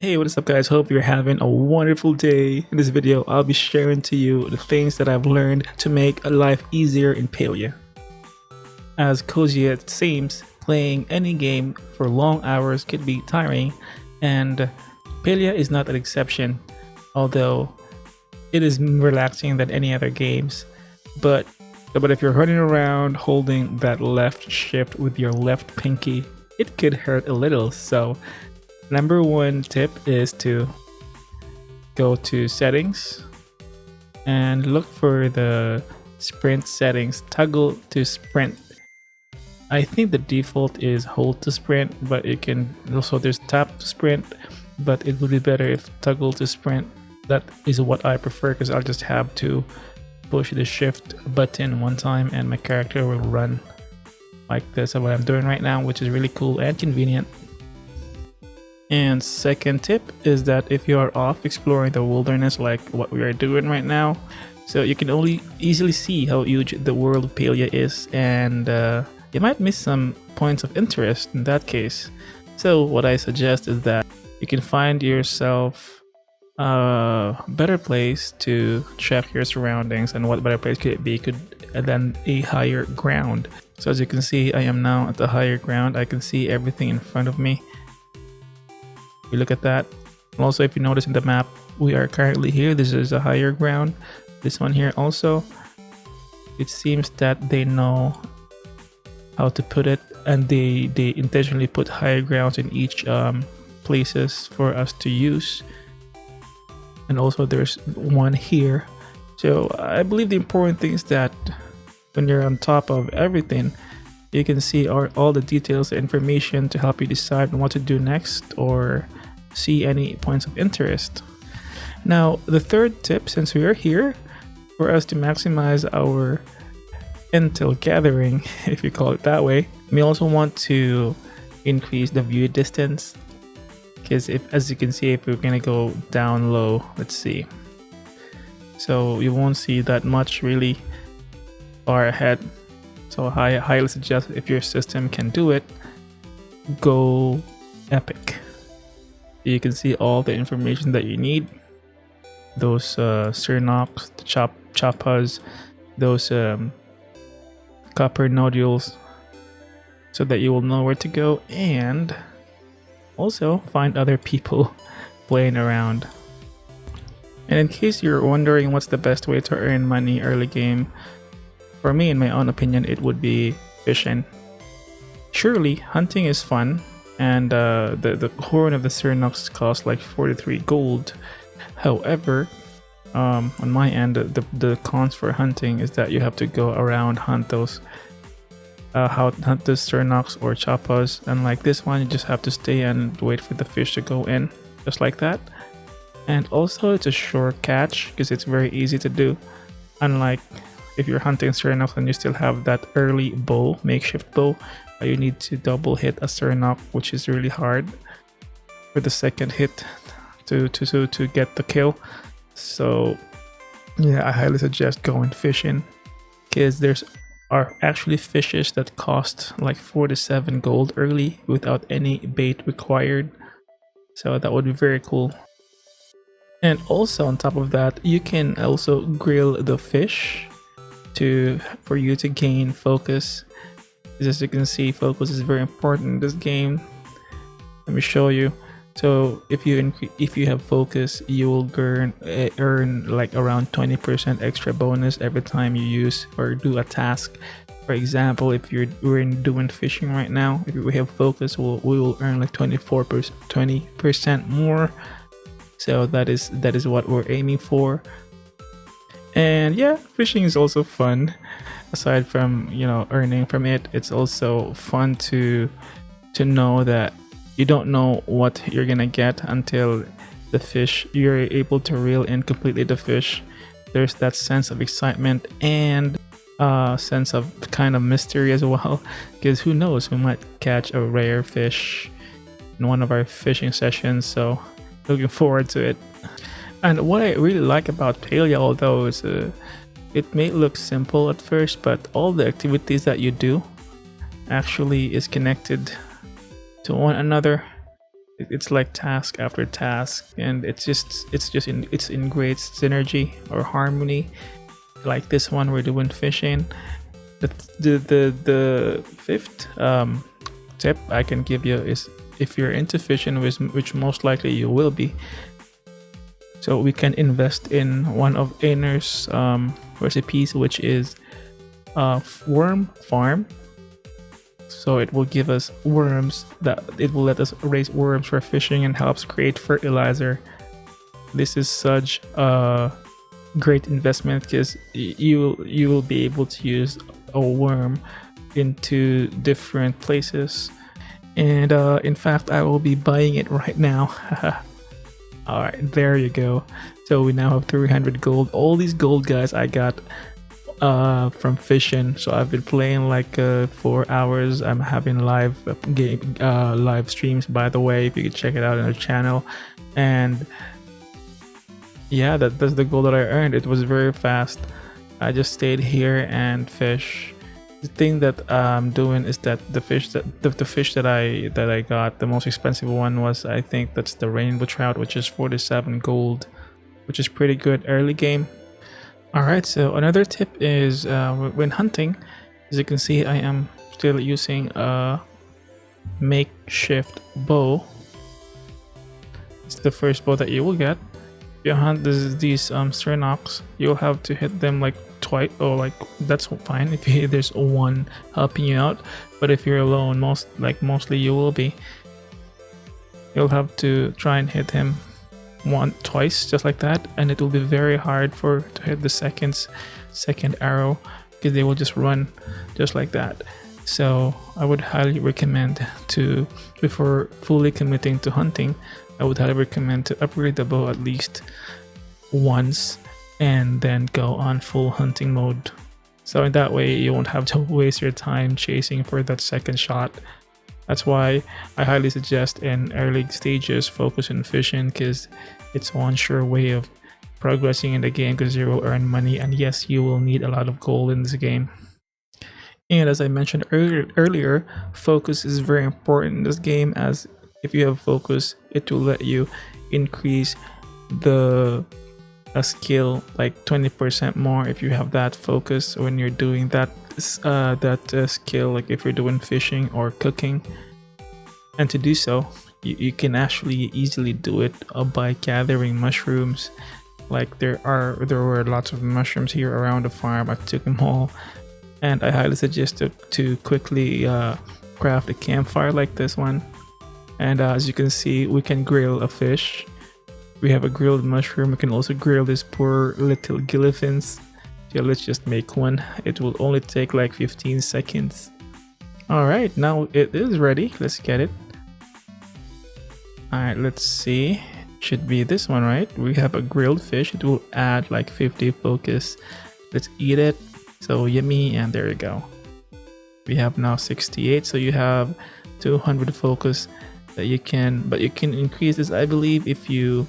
Hey, what is up guys? Hope you're having a wonderful day. In this video, I'll be sharing to you the things that I've learned to make life easier in Palia. As cozy as it seems, playing any game for long hours could be tiring, and Palia is not an exception, although it is relaxing than any other games. But if you're running around holding that left shift with your left pinky, it could hurt a little. So number one tip is to go to settings and look for the sprint settings. Toggle to sprint. I think the default is hold to sprint, but it can also there's tap to sprint, but it would be better if toggle to sprint. That is what I prefer because I'll just have to push the shift button one time and my character will run like this. What I'm doing right now, which is really cool and convenient. And second tip is that if you are off exploring the wilderness like what we are doing right now, so you can only easily see how huge the world of Palia is, and you might miss some points of interest in that case. So what I suggest is that you can find yourself a better place to check your surroundings, and what better place could it be than a higher ground. So as you can see, I am now at the higher ground. I can see everything in front of me. We look at that. Also, if you notice in the map, we are currently here. This is a higher ground. This one here also. It seems that they know how to put it, and they intentionally put higher grounds in each places for us to use. And also there's one here. So I believe the important thing is that when you're on top of everything, you can see all the details, the information to help you decide what to do next or see any points of interest. Now, the third tip, since we are here, for us to maximize our intel gathering, if you call it that way, we also want to increase the view distance. Because as you can see, if we're gonna go down low, let's see. So you won't see that much really far ahead. So I highly suggest, if your system can do it, go epic. You can see all the information that you need. Those Cernox, the choppas, those copper nodules, so that you will know where to go, and also find other people playing around. And in case you're wondering what's the best way to earn money early game, for me, in my own opinion, it would be fishing. Surely, hunting is fun, and the horn of the Cernox costs like 43 gold. However, on my end, the cons for hunting is that you have to go around hunt those hunt the Cernox or choppas, and like this one, you just have to stay and wait for the fish to go in, just like that. And also, it's a short catch because it's very easy to do, unlike if you're hunting Cernox and you still have that early bow, makeshift bow, you need to double hit a Cernox, which is really hard for the second hit to get the kill. So yeah, I highly suggest going fishing, because there's are actually fishes that cost like 47 gold early without any bait required. So that would be very cool. And also on top of that, you can also grill the fish for you to gain focus. As you can see, focus is very important in this game. Let me show you. So if you have focus, you will earn like around 20% extra bonus every time you use or do a task. For example, if we're doing fishing right now, if we have focus, we will earn like 20% more. So that is what we're aiming for. And yeah, fishing is also fun. Aside from, you know, earning from it, it's also fun to know that you don't know what you're gonna get until the fish, you're able to reel in completely the fish. There's that sense of excitement and sense of kind of mystery as well, because who knows, we might catch a rare fish in one of our fishing sessions. So looking forward to it. And what I really like about Palia, although it may look simple at first, but all the activities that you do actually is connected to one another. It's like task after task, and it's in great synergy or harmony. Like this one, we're doing fishing. The fifth tip I can give you is, if you're into fishing, which most likely you will be, so we can invest in one of Einer's recipes, which is worm farm. So it will give us worms, that it will let us raise worms for fishing and helps create fertilizer. This is such a great investment because you will be able to use a worm into different places. And in fact, I will be buying it right now. All right, there you go. So we now have 300 gold. All these gold, guys, I got from fishing. So I've been playing like 4 hours. I'm having live live streams, by the way, if you could check it out on our channel. And yeah, that's the goal that I earned. It was very fast. I just stayed here and fish. The thing that I'm doing is that the fish that I got, the most expensive one was, I think that's the rainbow trout, which is 47 gold, which is pretty good early game. All right, so another tip is when hunting, as you can see, I am still using a makeshift bow. It's the first bow that you will get. If you hunt these Cernox, you'll have to hit them like twice, or like, that's fine if there's one helping you out. But if you're alone, mostly you will be, you'll have to try and hit him twice, just like that, and it will be very hard to hit the second arrow, because they will just run just like that. So I would highly recommend to, before fully committing to hunting, I would highly recommend to upgrade the bow at least once and then go on full hunting mode. So in that way you won't have to waste your time chasing for that second shot. That's why I highly suggest in early stages focus on fishing, because it's one sure way of progressing in the game, because you will earn money, and yes, you will need a lot of gold in this game. And as I mentioned earlier, focus is very important in this game, as if you have focus, it will let you increase the skill like 20% more if you have that focus when you're doing that skill, like if you're doing fishing or cooking. And to do so, you can actually easily do it by gathering mushrooms. Like there were lots of mushrooms here around the farm. I took them all, and I highly suggest to quickly craft a campfire like this one. And as you can see, we can grill a fish. We have a grilled mushroom. We can also grill these poor little gillifins. So let's just make one. It will only take like 15 seconds. All right, now it is ready. Let's get it. All right, let's see. Should be this one, right? We have a grilled fish. It will add like 50 focus. Let's eat it. So yummy, and there you go. We have now 68, so you have 200 focus that you can, but you can increase this, I believe, if you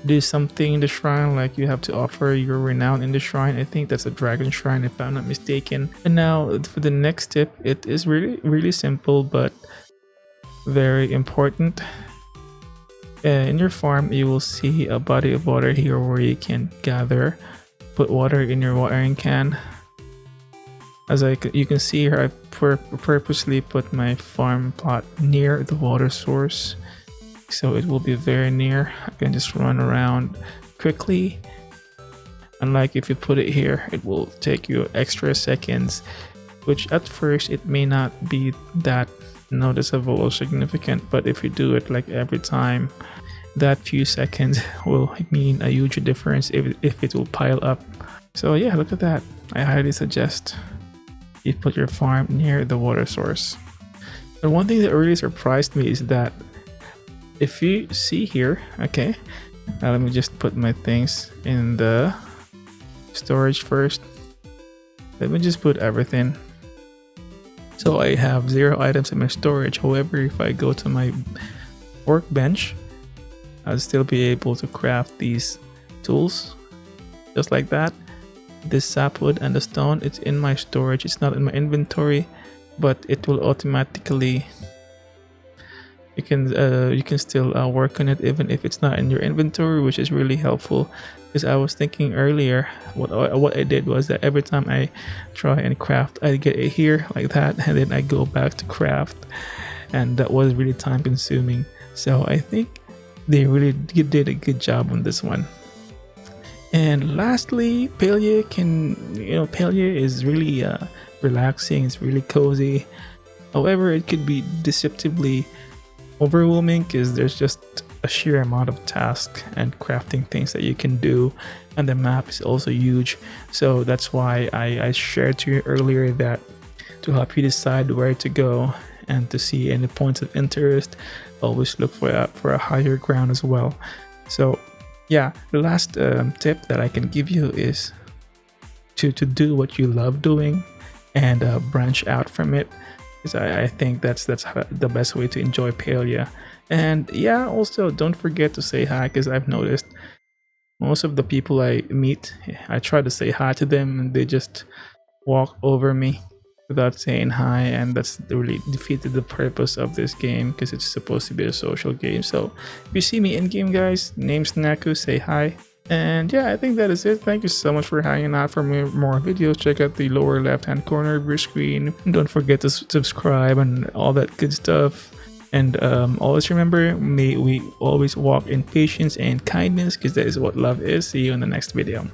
do something in the shrine, like you have to offer your renown in the shrine. I think that's a dragon shrine if I'm not mistaken. And now for the next tip, it is really simple but very important. In your farm, you will see a body of water here where you can put water in your watering can. As you can see here, I purposely put my farm plot near the water source, so it will be very near. I can just run around quickly. Unlike if you put it here, it will take you extra seconds, which at first it may not be that noticeable or significant, but if you do it like every time, that few seconds will mean a huge difference if it will pile up. So yeah, look at that. I highly suggest you put your farm near the water source. And one thing that really surprised me is that if you see here, okay, now let me just put my things in the storage first. Let me just put everything. So I have 0 items in my storage. However, if I go to my workbench, I'll still be able to craft these tools just like that. This sapwood and the stone, it's in my storage. It's not in my inventory, but it will automatically you can still work on it even if it's not in your inventory, which is really helpful. Because I was thinking earlier, what I did was that every time I try and craft, I get it here like that, and then I go back to craft, and that was really time consuming. So I think they really did a good job on this one. And lastly, Palia Palia is really relaxing. It's really cozy. However, it could be deceptively overwhelming because there's just a sheer amount of tasks and crafting things that you can do, and the map is also huge. So that's why I shared to you earlier that to help you decide where to go and to see any points of interest, always look for a higher ground as well. So yeah, the last tip that I can give you is to do what you love doing and branch out from it, because I think that's the best way to enjoy Palia. And yeah, also don't forget to say hi, because I've noticed most of the people I meet, I try to say hi to them and they just walk over me without saying hi, and that's really defeated the purpose of this game, because it's supposed to be a social game. So if you see me in game, guys, name's Naku, say hi. And yeah, I think that is it. Thank you so much for hanging out. For more videos, check out the lower left hand corner of your screen, and don't forget to subscribe and all that good stuff. And always remember, may we always walk in patience and kindness, because that is what love is. See you in the next video.